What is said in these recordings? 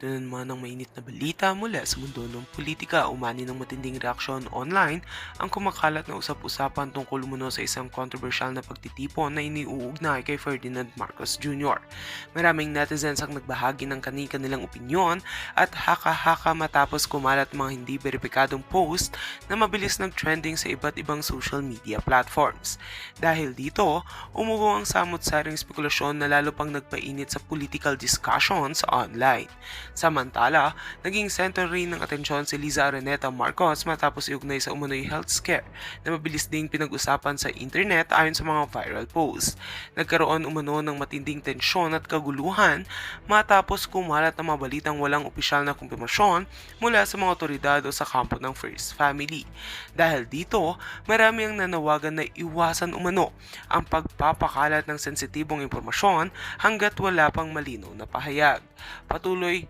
Ito na naman ang mainit na balita mula sa mundo ng politika. Umani ng matinding reaksyon online ang kumakalat na usap-usapan tungkol umano sa isang kontrobersyal na pagtitipon na iniuugnay kay Ferdinand Marcos Jr. Maraming netizens ang nagbahagi ng kanilang opinyon at haka-haka matapos kumalat mga hindi beripikadong post na mabilis nag-trending sa iba't ibang social media platforms. Dahil dito, umubo ang samot-saring spekulasyon na lalo pang nagpainit sa political discussions online. Samantala, naging center rin ng atensyon si Liza Araneta Marcos matapos iugnay sa umano'y health scare na mabilis ding pinag-usapan sa internet ayon sa mga viral posts. Nagkaroon umano ng matinding tensyon at kaguluhan matapos kumalat ang mga balitang walang opisyal na kumpirmasyon mula sa mga otoridad o sa kampo ng First Family. Dahil dito, marami ang nanawagan na iwasan umano ang pagpapakalat ng sensitibong impormasyon hanggat wala pang malinaw na pahayag. Patuloy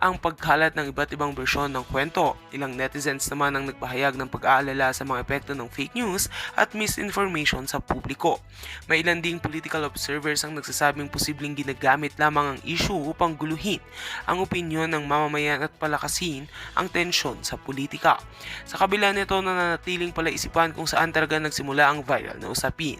ang pagkalat ng iba't ibang bersyon ng kwento. Ilang netizens naman ang nagpahayag ng pag-aalala sa mga epekto ng fake news at misinformation sa publiko. May ilan ding political observers ang nagsasabing posibleng ginagamit lamang ang issue upang guluhin ang opinyon ng mamamayan at palakasin ang tensyon sa politika. Sa kabila nito, nananatiling palaisipan kung saan talaga nagsimula ang viral na usapin.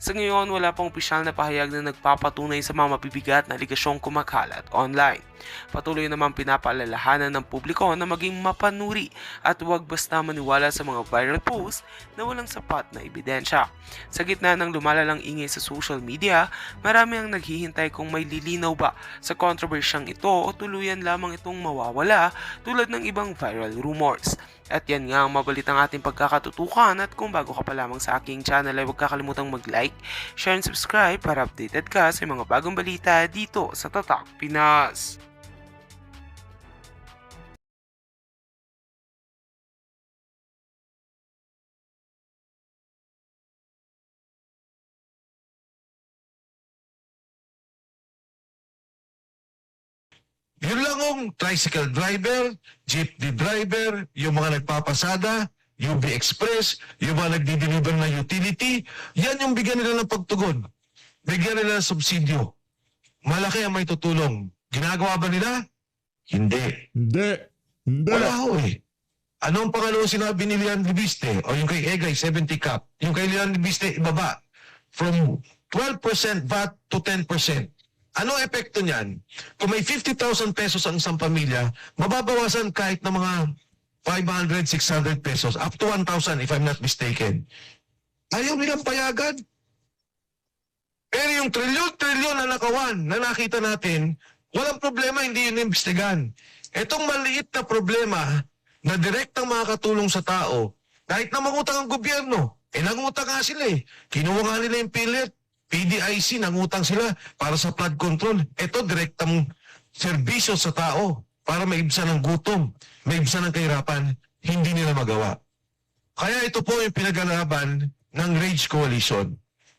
Sa ngayon, wala pang opisyal na pahayag na nagpapatunay sa mga mabibigat na aligasyong kumakalat online. Patuloy naman pinapaalalahanan ng publiko na maging mapanuri at huwag basta maniwala sa mga viral posts na walang sapat na ebidensya. Sa gitna ng lumalalang ingay sa social media, marami ang naghihintay kung may lilinaw ba sa kontrobersyang ito o tuluyan lamang itong mawawala tulad ng ibang viral rumors. At yan nga ang mabalitang ating pagkakatutukan, at kung bago ka pa lamang sa aking channel ay huwag kakalimutang mag-like, share and subscribe para updated ka sa mga bagong balita dito sa Tatak Pinas. Yun lang ang tricycle driver, jeepney driver, yung mga nagpapasada, UB Express, yung mga nagdi-deliver na utility, yan yung bigyan nila ng pagtugon. Bigyan nila ng subsidyo. Malaki ang may tutulong. Ginagawa ba nila? Hindi. Hindi. Hindi. Wala ho eh. Anong pangalawa sinabi ni Leon Libiste o yung kay Egay 70 cap? Yung kay Leon Libiste ibaba from 12% VAT to 10%. Ano epekto niyan? Kung may 50,000 pesos ang isang pamilya, mababawasan kahit na mga 500, 600 pesos, up to 1,000 if I'm not mistaken. Ayaw nilang payagan. Pero yung trilyon-trilyon na nakawan na nakita natin, walang problema, hindi yun imbestigan. Itong maliit na problema na direktang makakatulong sa tao, kahit na mangutang ang gobyerno, nangutang nga sila eh. Kinuha nga nila yung PhilHealth, PDIC, nangutang sila para sa flood control. Ito, direktang serbisyo sa tao para maibsan ng gutom, maibsan ng kahirapan, hindi nila magawa. Kaya ito po yung pinag-alaban ng Rage Coalition.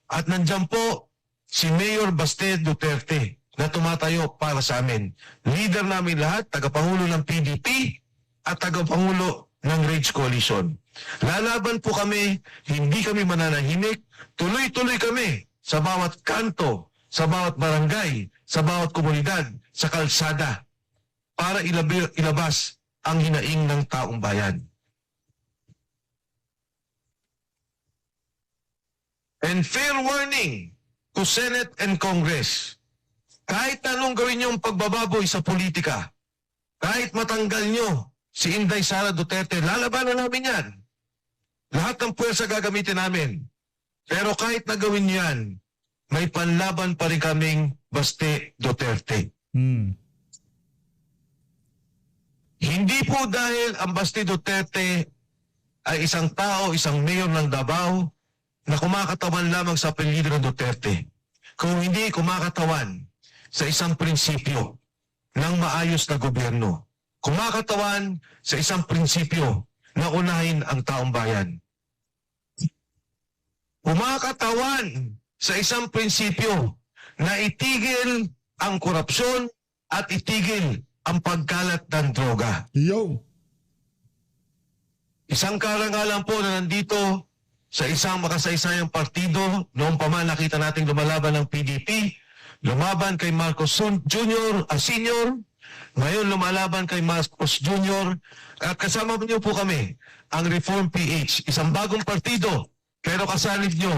At nandyan po si Mayor Baste Duterte na tumatayo para sa amin. Leader namin lahat, tagapangulo ng PDP at tagapangulo ng Rage Coalition. Lalaban po kami, hindi kami mananahimik, tuloy-tuloy kami sa bawat kanto, sa bawat barangay, sa bawat komunidad, sa kalsada, para ilabas ang hinaing ng taong bayan. And fair warning to Senate and Congress, kahit anong gawin niyong pagbababoy sa politika, kahit matanggal niyo si Inday Sara Duterte, lalabanan namin yan. Lahat ng puwersa gagamitin namin. Pero kahit na gawin yan, may panlaban pa rin kaming Baste Duterte. Hindi po dahil ang Baste Duterte ay isang tao, isang mayor ng Davao na kumakatawan lamang sa apelyido ng Duterte. Kung hindi kumakatawan sa isang prinsipyo ng maayos na gobyerno. Kumakatawan sa isang prinsipyo na unahin ang taong bayan. Kumakatawan sa isang prinsipyo na itigil ang korupsyon at itigil ang pagkalat ng droga. Yo. Isang karangalan po na nandito sa isang makasaysayang partido, noong pa man nakita nating lumalaban ng PDP, lumaban kay Marcos Jr., Sr., Ngayon, lumalaban kay Marcos Jr. Kasama niyo po kami, ang Reform PH, isang bagong partido, pero kasalit niyo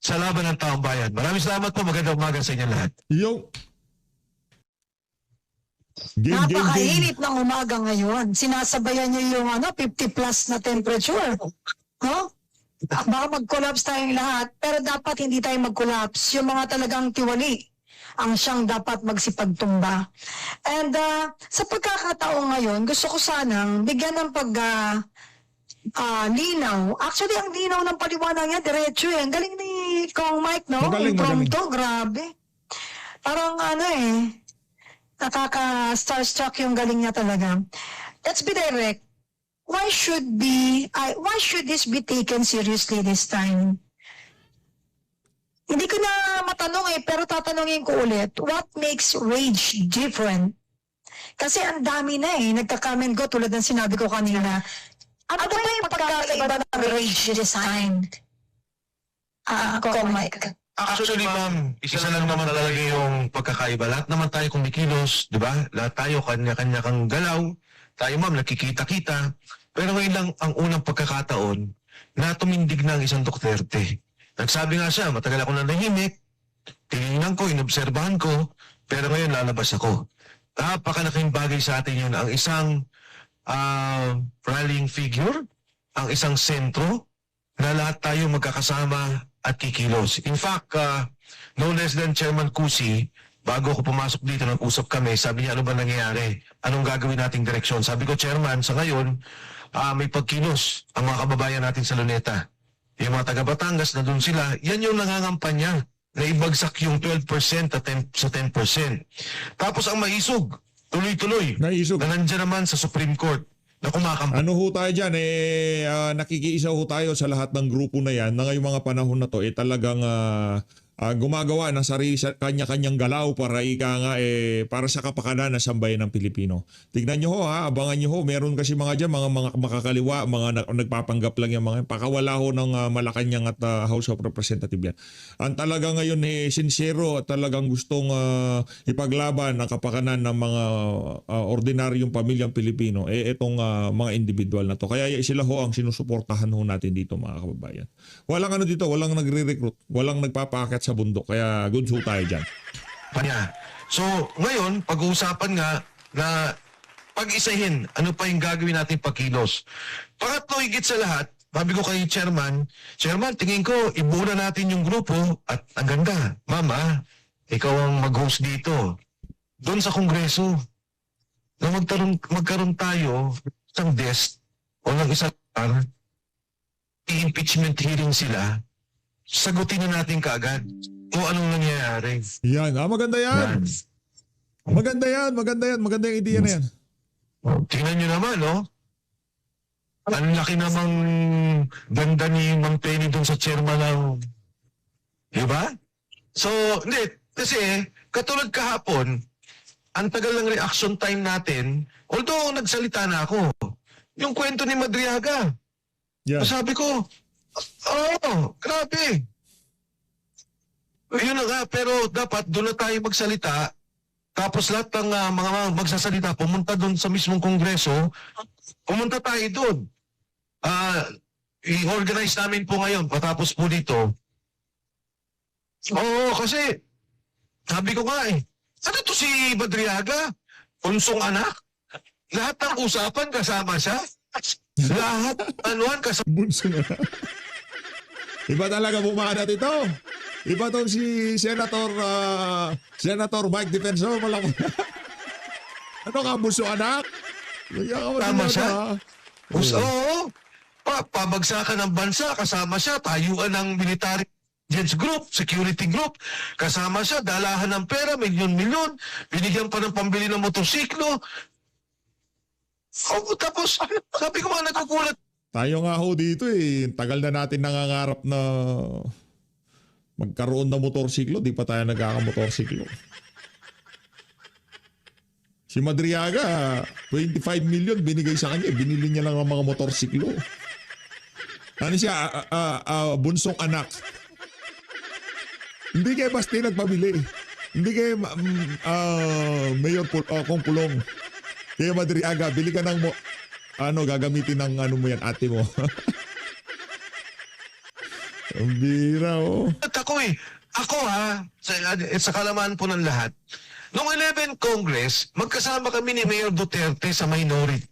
sa laban ng taong bayan. Maraming salamat po. Magandang umaga sa inyo lahat. Yo. Game. Napakainit ng umaga ngayon. Sinasabayan niyo yung 50 plus na temperature. No? Baka mag-collapse tayong lahat, pero dapat hindi tayo mag-collapse. Yung mga talagang tiwali ang siyang dapat magsipagtumba. And sa pagkakataon ngayon, gusto ko sanang bigyan ng linaw. Actually, ang linaw ng paliwanag niya, diretso eh. Ang galing ni Kong Mike, no? Magaling, Prompto, grabe. Parang nakaka-starstruck yung galing niya talaga. Let's be direct. Why should this be taken seriously this time? Hindi ko na matanong pero tatanungin ko ulit. What makes rage different? Kasi ang dami na nagka-comment ko tulad ng sinabi ko kanina. Ano ba yung pagkakaiba ng rage this time? Kong Mike. Actually, ma'am, isa lang naman talaga yung pagkakaiba. Lahat naman tayo kumikilos, di ba? Lahat tayo kanya-kanya kang galaw. Tayo, ma'am, nakikita-kita. Pero ngayon lang ang unang pagkakataon na tumindig na ang isang Duterte. Nagsabi nga siya, matagal ako nanahimik. Tinignan ko, inobserbahan ko. Pero ngayon lalabas ako. Napakalaking bagay sa atin yun. Ang isang rallying figure, ang isang sentro, na lahat tayo magkakasama at kikilos. In fact, no less than Chairman Cusi, bago ako pumasok dito, nag-usap kami, sabi niya, ano ba nangyayari? Anong gagawin nating direksyon? Sabi ko, Chairman, sa ngayon, may pagkilos ang mga kababayan natin sa Luneta. Yung mga taga Batangas na doon sila, yan yung nangangampanya na ibagsak yung 12% sa 10%. Tapos ang maisog, tuloy-tuloy, Naisog. na nandiyan naman sa Supreme Court na kumakampanya. Ano ho tayo dyan, nakikiisa ho tayo sa lahat ng grupo na yan na ngayong mga panahon na to, talagang gumagawa ng sarili sa kanya-kanyang galaw para para sa kapakanan ng sambayan ng Pilipino. Tignan nyo ho abangan nyo ho, meron kasi mga dyan, mga makakaliwa, mga nagpapanggap lang yung mga, pakawala ho ng Malacanang at House of Representatives yan. Ang talaga ngayon sincero at talagang gustong ipaglaban ang kapakanan ng mga ordinaryong pamilyang Pilipino, itong mga individual na to. Kaya sila ho ang sinusuportahan ho natin dito, mga kababayan. Walang dito, walang nagre-recruit, walang nagpapakit sa bundok. Kaya good show tayo dyan. So, ngayon, pag-uusapan nga na pag-isahin, ano pa yung gagawin natin pagkilos. Pangatlo, higit sa lahat, sabi ko kay Chairman, tingin ko, ibuo na natin yung grupo at ang ganda. Mama, ikaw ang mag-host dito. Doon sa Kongreso, na magkaroon tayo ng desk o ng isang i-impeachment hearing sila, sagutin na natin kaagad kung anong nangyayari. Yan, maganda yan. Maganda yan. Maganda yung ideya na yan. Tingnan nyo naman, no? Ang laki namang ganda ni Mang Penny dun sa chairman ng... Diba? So, hindi. Kasi, katulad kahapon, ang tagal ng reaction time natin, although nagsalita na ako, yung kwento ni Madriaga. Yeah. Sabi ko, grabe. Yun na nga, pero dapat doon na tayo magsalita. Tapos lahat ng mga magsasalita, pumunta doon sa mismong kongreso, pumunta tayo doon. I-organize namin po ngayon, patapos po dito. Oo, kasi, sabi ko nga ano to si Badriaga? Punsong anak? Lahat ng usapan kasama siya? Lahat, kasama. Bunso na. Iba talaga bumanat ito. Iba tong si Senator Mike Defensor. Ano ka, bunso anak? Tama siya. Oo. Pabagsakan ng bansa, kasama siya. Tayuan ng military intelligence group, security group. Kasama siya, dalahan ng pera, milyon-milyon. Binigyan pa ng pambili ng motorsiklo. Tapos, sabi ko mga nagkukulat. Tayo nga ho dito tagal na natin nangangarap na magkaroon ng motorsiklo. Di pa tayo nagkakamotorsiklo. Si Madriaga, 25 million binigay sa kanya. Binili niya lang ang mga motorsiklo. Ano siya? Bunsong anak. Hindi kay Basti nagpabili. Hindi kay Mayor Kong Pulong. Kaya Madriaga, bili ka ng gagamitin ng ano mo yan, ate mo. Ang bira, oh. At ako sa kalaman po ng lahat, noong 11 Congress, magkasama kami ni Mayor Duterte sa minority.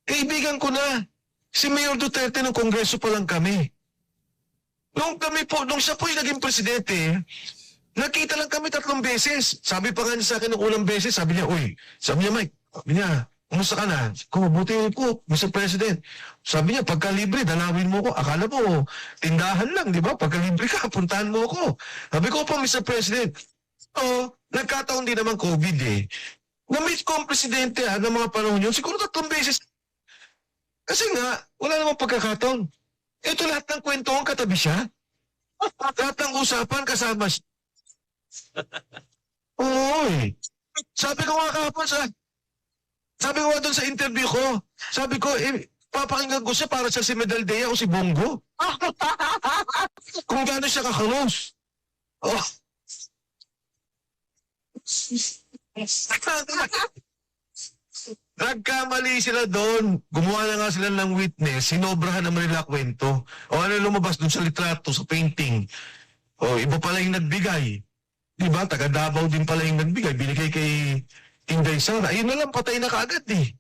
Kaibigan ko na, si Mayor Duterte ng Kongreso pa lang kami. Nung siya po yung naging presidente, nakita lang kami 3 beses. Sabi pa nga niya sa akin ng unang beses, sabi niya, Mike, kumusta ka na? Kung mabuti po, Mr. President. Sabi niya, pagka libre, dalawin mo ko. Akala mo, tindahan lang, di ba? Pagka libre ka, puntahan mo ko. Sabi ko po, Mr. President, nagkataon din naman COVID eh. Na-meet ko ang presidente ng mga panahon yun, siguro 3 beses. Kasi nga, wala namang pagkakataon. Ito lahat ng kwentuhan, katabi siya. Lahat ng usapan, kasama siya. Oy. Sabi ko nga kahapon sabi ko nga doon sa interview ko, sabi ko, papakinggan ko siya para sa si Medaldea o si Bongo. Kung gano'n siya kakalos. Oh. Nagkamali sila doon. Gumawa na nga sila ng witness. Sinobrahan naman nila kwento. O ano lumabas doon sa litrato, sa painting. O iba pala yung nagbigay. Diba? Taga Davao din pala yung nagbigay. Binigay kay Inday Sara. Ayun na lang, patay na kaagad eh.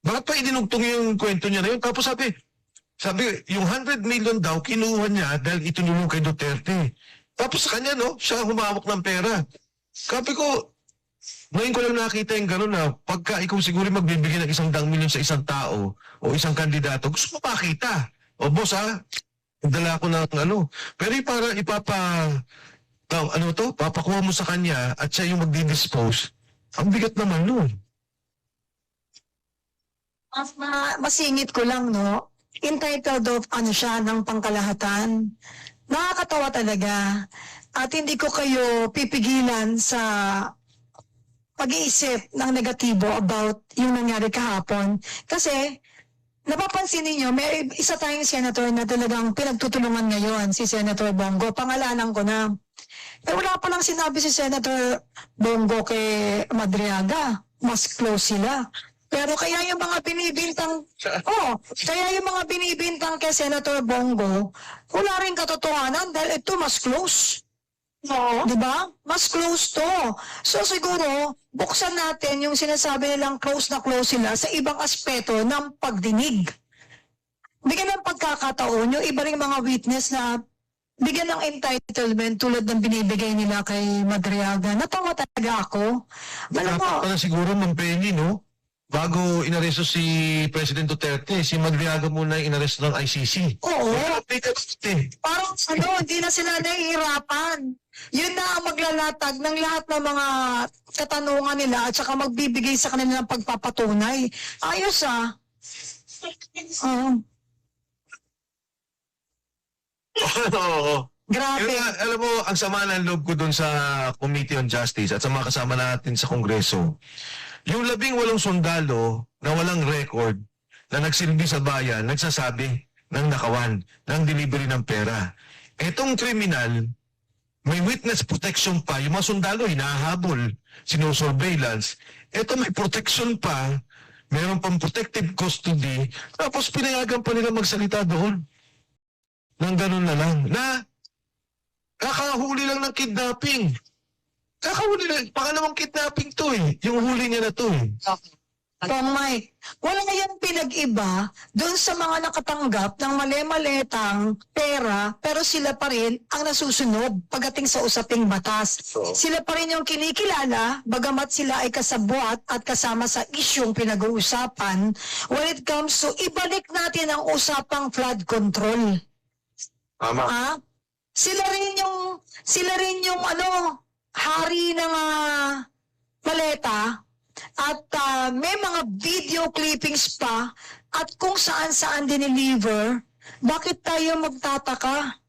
Bakit pa idinugtong yung kwento niya na yun? Tapos sabi, yung 100 million daw, kinuha niya dahil itinulong kay Duterte. Tapos sa kanya, siya humawak ng pera. Sabi ko, ngayon ko lang nakita yung gano'n na pagka ikaw siguro magbibigay ng 100 million sa isang tao o isang kandidato, gusto mo makita. O boss dala ko ng Pero para papakuha mo sa kanya at siya yung magdi-dispose, ang bigat naman nun. Masingit ko lang, entitled of siya ng pangkalahatan. Nakakatawa talaga. At hindi ko kayo pipigilan sa pag-iisip ng negatibo about yung nangyari kahapon. Kasi, napapansin ninyo, may isa tayong senator na talagang pinagtutulungan ngayon, si Senator Bongo. Pangalanan ko na. Wala pa lang sinabi si Senator Bongo kay Madriaga. Mas close sila. Pero kaya yung mga binibintang kay Senator Bongo, wala rin katotohanan dahil ito mas close. No. Diba? Mas close to. So siguro, buksan natin yung sinasabi nilang close na close sila sa ibang aspeto ng pagdinig. Bigyan ng pagkakataon, yung iba ring mga witness na bigyan ng entitlement tulad ng binibigay nila kay Madriaga. Natawa talaga ako. Alam mo, Dapat pala siguro, Ma'am Penny, bago inaresto si President Duterte, si Madriaga muna yung inaresto ng ICC. oo. Parang hindi na sila nahihirapan. Yun na ang maglalatag ng lahat ng mga katanungan nila at saka magbibigay sa kanila ng pagpapatunay. Ayos Oo. Grabe. Alam mo, ang sama ng loob ko dun sa Committee on Justice at sa mga kasama natin sa Kongreso, yung 18 sundalo na walang record na nagsilbi sa bayan, nagsasabi ng nakawan, ng delivery ng pera. Etong kriminal, may witness protection pa. Yung mga sundalo, hinahabol, sinosurveillance. Eto may protection pa, meron pang protective custody, tapos pinayagan pa nila magsalita doon. Nang ganun na lang. Na, kakahuli lang ng kidnapping. Kakahuli lang. Pangalawang kidnapping to eh. Yung huli niya na to eh. Mike, wala nga yung pinag-iba doon sa mga nakatanggap ng mali-malitang pera pero sila pa rin ang nasusunod pagdating sa usaping batas. Sila pa rin yung kinikilala bagamat sila ay kasabwat at kasama sa isyong pinag-uusapan when it comes to ibalik natin ang usapang flood control. Tama. Sila rin yung hari ng maleta. At may mga video clippings pa at kung saan-saan dineliver, bakit tayo magtataka?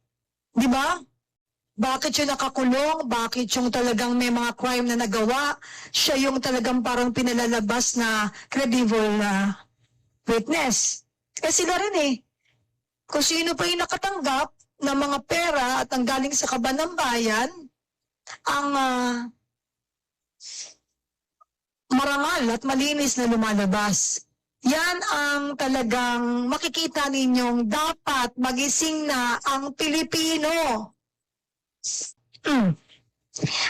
Di ba? Bakit yung nakakulong? Bakit yung talagang may mga crime na nagawa? Siya yung talagang parang pinalalabas na credible na witness. Sila rin eh. Kung sino pa yung nakatanggap ng mga pera at ang galing sa kaban ng bayan, ang marangal at malinis na lumalabas. Yan ang talagang makikita ninyong dapat magising na ang Pilipino.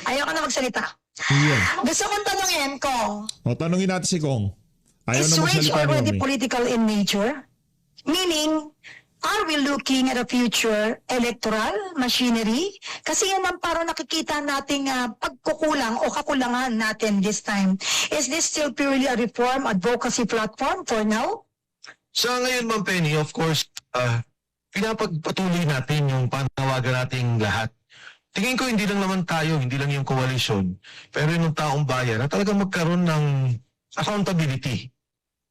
Ayoko na magsalita. Yeah. Gusto kong tanungin ko, O, tanungin natin si Kong. Ayaw is na wage magsalita ni already Mami. political in nature? Meaning, are we looking at a future electoral machinery? Kasi yan ang parang nakikita nating pagkukulang o kakulangan natin this time. Is this still purely a reform advocacy platform for now? Sa ngayon, Ma'am Penny, of course, pinapagpatuloy natin yung panawagan nating lahat. Tingin ko hindi lang naman tayo, hindi lang yung koalisyon, pero yung taong bayan na talagang magkaroon ng accountability.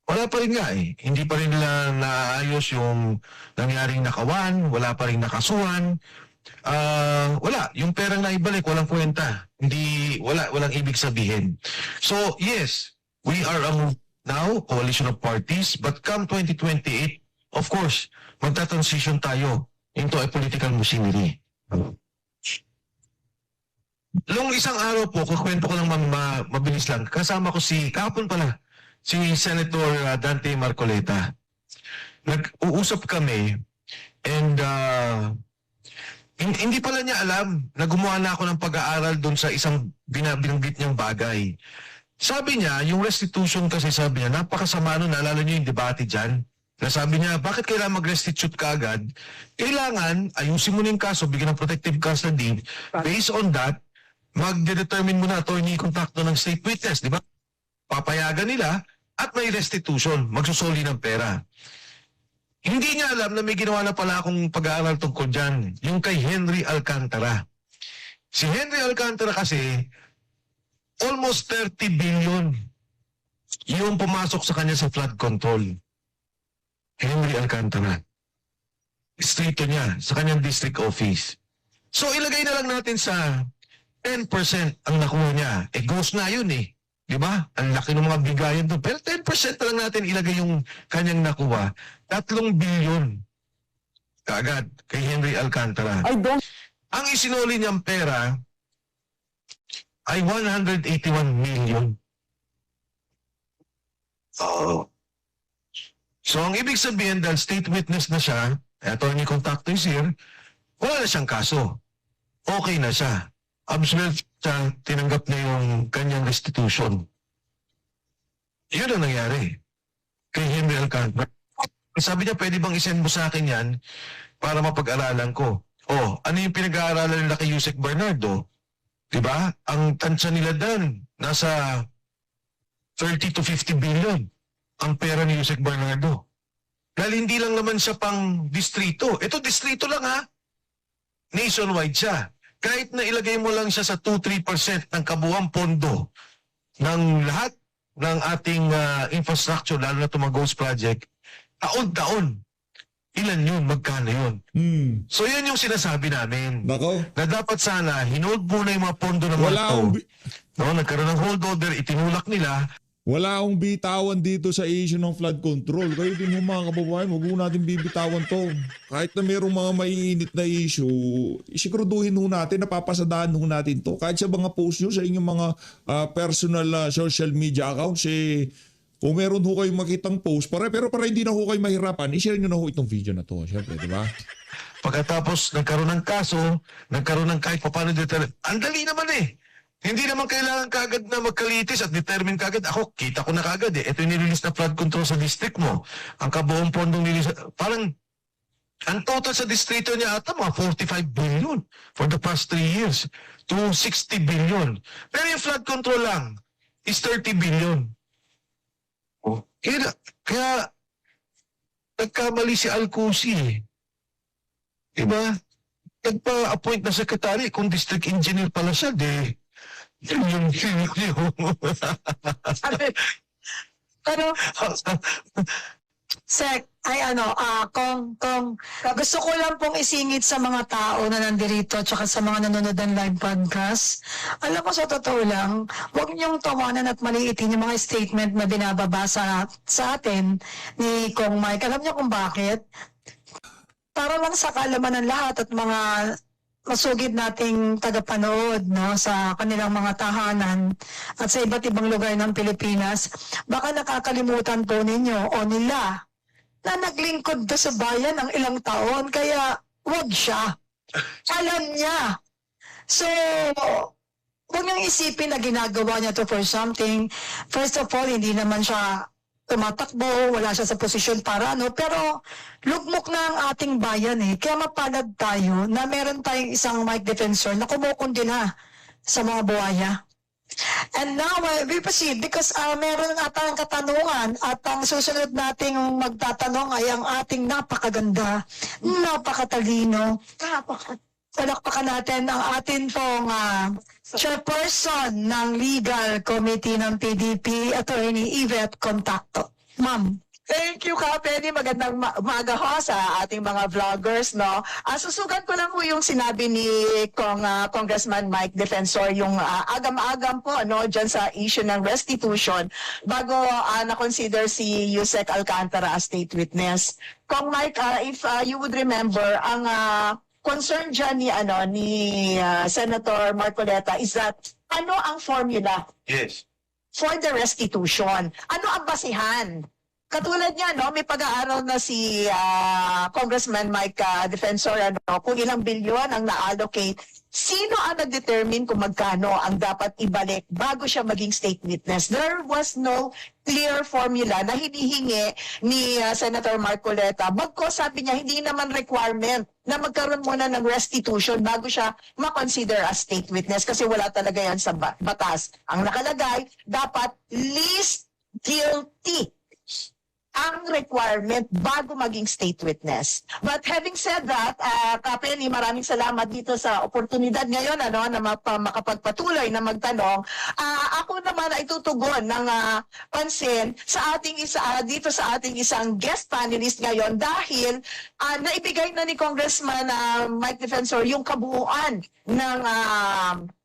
Wala pa rin nga eh. Hindi pa rin nila naayos yung nangyaring nakawan, wala pa rin nakasuhan. Wala. Yung perang naibalik, walang kwenta. Walang ibig sabihin. So, yes, we are now coalition of parties, but come 2028, of course, magta-transition tayo into a political machinery. Long isang araw po, kukwento ko lang mabilis lang. Kasama ko kahapon pala, si Senator Dante Marcoleta. Nag-uusap kami and hindi pala niya alam na gumawa na ako ng pag-aaral doon sa isang binanggit niyang bagay. Sabi niya, yung restitution kasi sabi niya, napakasama nun, naalala niyo yung debate dyan? Na sabi niya, bakit kailangan mag-restitute ka agad? Kailangan, ayusin mo na yung kaso, bigyan ng protective custody. Based on that, magde-determine mo na attorney kontakto ng state witness, di ba? Papayagan nila at may restitution, magsusoli ng pera. Hindi niya alam na may ginawa na pala akong pag-aaral tungkol dyan, yung kay Henry Alcantara. Si Henry Alcantara kasi, almost 30 billion yung pumasok sa kanya sa flood control. Henry Alcantara. Distrito niya, sa kanyang district office. So ilagay na lang natin sa 10% ang nakuha niya. Ghost na yun eh. Di ba? Ang laki ng mga bigayan doon. Pero 10% na lang natin ilagay yung kanyang nakuha. 3 billion. Kaagad kay Henry Alcantara. Ang isinuli niyang pera ay 181 million. Oo. So ang ibig sabihin dahil state witness na siya, attorney contacto is here, wala na siyang kaso. Okay na siya. Absolute siya, tinanggap na yung kanyang restitution. Yun ang nangyari kay Henry Alcantara. Sabi niya, pwede bang isend mo sa akin yan para mapag-aralan ko? Oh, ano yung pinag-aaralan nila kay Yusek Bernardo? Diba? Ang tansya nila doon, nasa 30 to 50 billion ang pera ni Yusek Bernardo. Dahil hindi lang naman siya pang distrito. Ito distrito lang ha. Nationwide siya. Kahit na ilagay mo lang siya sa 2-3% ng kabuuang pondo ng lahat ng ating infrastructure, lalo na itong mga Ghost Project, taon-taon. Ilan yun? Magkano yun? So yan yung sinasabi namin. Nako. Na dapat sana, hinold muna yung mga pondo ng mga Wala tao. akong, No, nagkaroon ng holdover, itinulak nila. wala akong bitawan dito sa issue ng flood control. Kayo din yung mga kababayan, huwag mo natin bibitawan to. Kahit na mayroong mga maiinit na issue, isiguraduhin ho natin, napapasadaan ho natin to. Kahit sa mga post nyo, sa inyong mga personal social media accounts, kung meron ho kayong makitang post, pero para hindi na ho kayo mahirapan, i-share nyo na ho itong video na to. Siyempre, di ba? Pagkatapos nagkaroon ng kaso, nagkaroon ng kahit paano determine. Ang dali naman eh. Hindi naman kailangan kagad na magkalitis at determine kagad. Ako, kita ko na kagad eh. Ito yung nirelease na flood control sa district mo. Ang kabuong pondong nirelease, parang ang total sa distrito niya ata mga 45 billion for the past 3 years to 60 billion. Pero yung flood control lang is 30 billion. Oh, kaya nagkamali si Alcusi eh. Diba? Nagpa-appoint na secretary kung district engineer pala siya, yung Pero, Sek, kung gusto ko lang pong isingit sa mga tao na nandirito tsaka sa mga nanonood ng live podcast, alam ko sa totoo lang, huwag niyong tawanan at maliitin yung mga statement na binababa sa atin ni Kong Mike. Alam niyo kung bakit? Para lang sa kaalaman ng lahat at mga masugid nating tagapanood, no, sa kanilang mga tahanan at sa iba't ibang lugar ng Pilipinas, baka nakakalimutan po ninyo o nila na naglingkod to sa bayan ng ilang taon, kaya wag siya. Alam niya. So, huwag niyang isipin na ginagawa niya to for something. First of all, hindi naman siya tumatakbo, wala siya sa posisyon para pero lugmok na ang ating bayan Kaya mapalad tayo na meron tayong isang Mike Defensor na kumukundi na sa mga buhaya. And now, we proceed because meron nga tayong katanungan at ang susunod nating magtatanong ay ang ating napakaganda, napakatalino, palakpakan natin ang atin pong chairperson ng Legal Committee ng PDP, Attorney Yvette Contacto. Ma'am. Thank you, Kapeni. Magandang umaga ho sa ating mga vloggers, no? Susugan ko lang po yung sinabi ni Congressman Mike Defensor, yung agam-agam po, no, dyan sa issue ng restitution bago na-consider si Yusek Alcantara as state witness. Kung Mike, if you would remember, ang concern dyan ni Senator Marcoleta is that ano ang formula Yes. for the restitution? Ano ang basihan? Katulad niya, no, may pag-aaral na si Congressman Mike Defensor, kung ilang bilyon ang na-allocate. Sino ang nag-determine kung magkano ang dapat ibalik bago siya maging state witness? There was no clear formula na hinihingi ni Senator Marcoleta. Bagko sabi niya, hindi naman requirement na magkaroon muna ng restitution bago siya ma-consider as state witness kasi wala talaga yan sa batas. Ang nakalagay, dapat least guilty ang requirement bago maging state witness. But having said that, Kapeni, maraming salamat dito sa oportunidad ngayon na makapagpatuloy na magtanong. Ako naman ay tutugon ng pansin sa ating dito sa ating isang guest panelist ngayon dahil naibigay na ni Congressman Mike Defensor yung kabuuan ng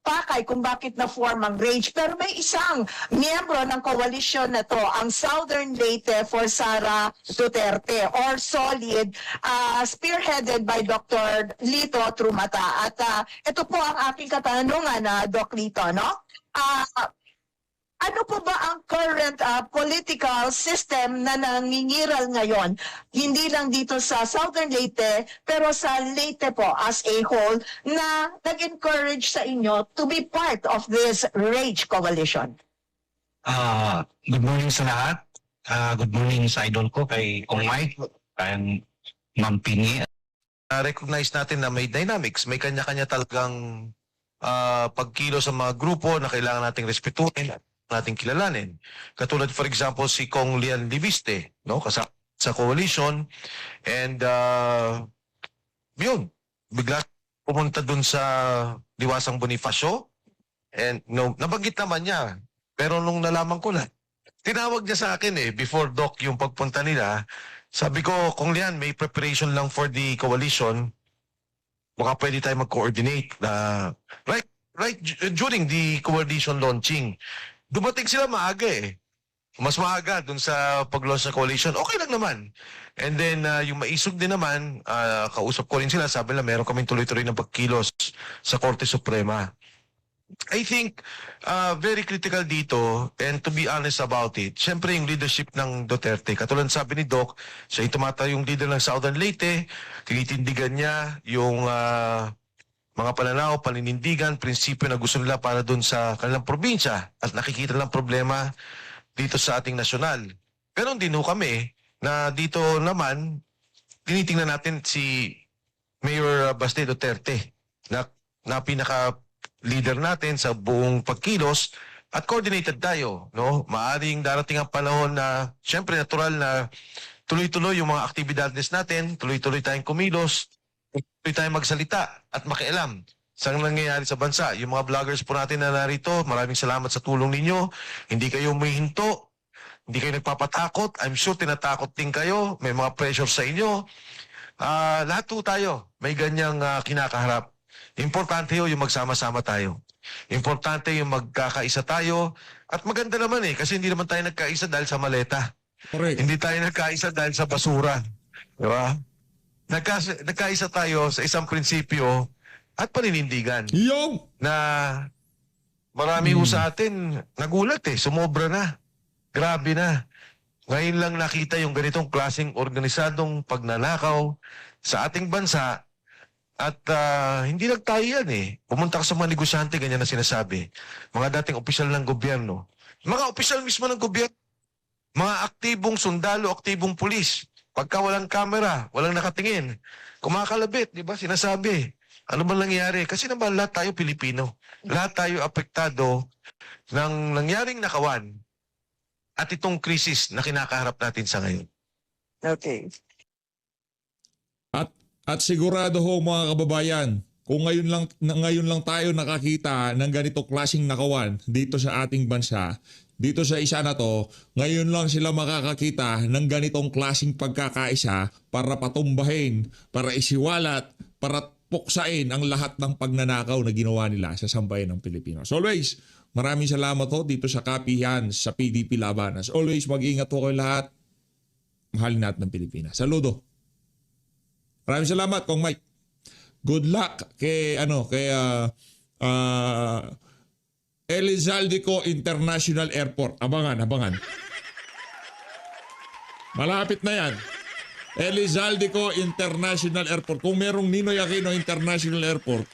pakay kung bakit na-form ang RAGE. Pero may isang miyembro ng coalition na to, ang Southern Leyte for Sara Duterte or SOLID, spearheaded by Dr. Lito Trumata. At ito po ang aking katanungan, Doc Lito, no? Ano po ba ang current political system na nangingiral ngayon? Hindi lang dito sa Southern Leyte, pero sa Leyte po as a whole na nag-encourage sa inyo to be part of this RAGE coalition? Good morning sa lahat. Good morning sa idol ko kay Kong Mike, kay Ma'am Pini. Recognize natin na may dynamics, may kanya-kanya talagang pagkilos sa mga grupo na kailangan nating respetuhin at nating kilalanin. Katulad for example si Kong Lian Libiste, no, kasama sa coalition, and yun, bigla pumunta dun sa Diwasang Bonifacio, and no, nabanggit naman niya. Pero nung nalaman ko na, tinawag niya sa akin before Doc yung pagpunta nila, sabi ko, Kong Lian, may preparation lang for the coalition, baka pwede tayo mag-coordinate right during the coalition launching. Dumating sila maaga mas maaga dun sa pag-launch ng coalition, okay lang naman. And then, yung maisog din naman, kausap ko rin sila, sabi nila, meron kaming tuloy-tuloy ng pagkilos sa Korte Suprema. I think, very critical dito, and to be honest about it, syempre yung leadership ng Duterte, katulad sabi ni Doc, siya itumata yung leader ng Southern Leyte, tinitindigan niya yung mga pananaw, paninindigan, prinsipyo na gusto nila para doon sa kanilang probinsya at nakikita lang problema dito sa ating nasyonal. Pero hindi kami na dito naman tinitingnan natin si Mayor Baste Duterte na pinaka-leader natin sa buong pagkilos at coordinated tayo. No? Maaring darating ang panahon na syempre natural na tuloy-tuloy yung mga aktibidades natin, tuloy-tuloy tayong kumilos, tuloy tayong magsalita at makialam sa nangyayari sa bansa. Yung mga vloggers po natin na narito, maraming salamat sa tulong ninyo. Hindi kayo humihinto, hindi kayo nagpapatakot. I'm sure tinatakot din kayo, may mga pressure sa inyo. Lahat po tayo may ganyang kinakaharap. Importante yung magsama-sama tayo. Importante yung magkakaisa tayo. At maganda naman kasi hindi naman tayo nagkaisa dahil sa maleta. Correct. Hindi tayo nagkaisa dahil sa basura. Di ba? Nagkaisa tayo sa isang prinsipyo at paninindigan Yung! na marami ho sa atin nagulat sumobra na. Grabe na. Ngayon lang nakita yung ganitong klaseng organisadong pagnanakaw sa ating bansa at hindi lang tayo yan Pumunta ka sa mga negosyante, ganyan na sinasabi. Mga dating opisyal ng gobyerno. Mga opisyal mismo ng gobyerno. Mga aktibong sundalo, aktibong pulis. Pagka walang kamera, walang nakatingin, kumakalabit, di ba? Sinasabi. Ano ba nangyari? Kasi naman lahat tayo Pilipino. Lahat tayo apektado ng nangyaring nakawan at itong krisis na kinakaharap natin sa ngayon. Okay. At sigurado ho mga kababayan, kung ngayon lang tayo nakakita ng ganito klaseng nakawan dito sa ating bansa, dito sa isa na to, ngayon lang sila makakakita ng ganitong klaseng pagkakaisa para patumbahin, para isiwalat, para puksain ang lahat ng pagnanakaw na ginawa nila sa sambayan ng Pilipino. So always, maraming salamat ho dito sa kapihan sa PDP Laban. As always, mag-ingat ho kayo lahat. Mahalin natin ng Pilipinas. Saludo. Maraming salamat, Kong Mike. Good luck kay Elizalde International Airport. Abangan. Malapit na yan. Elizalde International Airport. Kung merong Ninoy Aquino International Airport,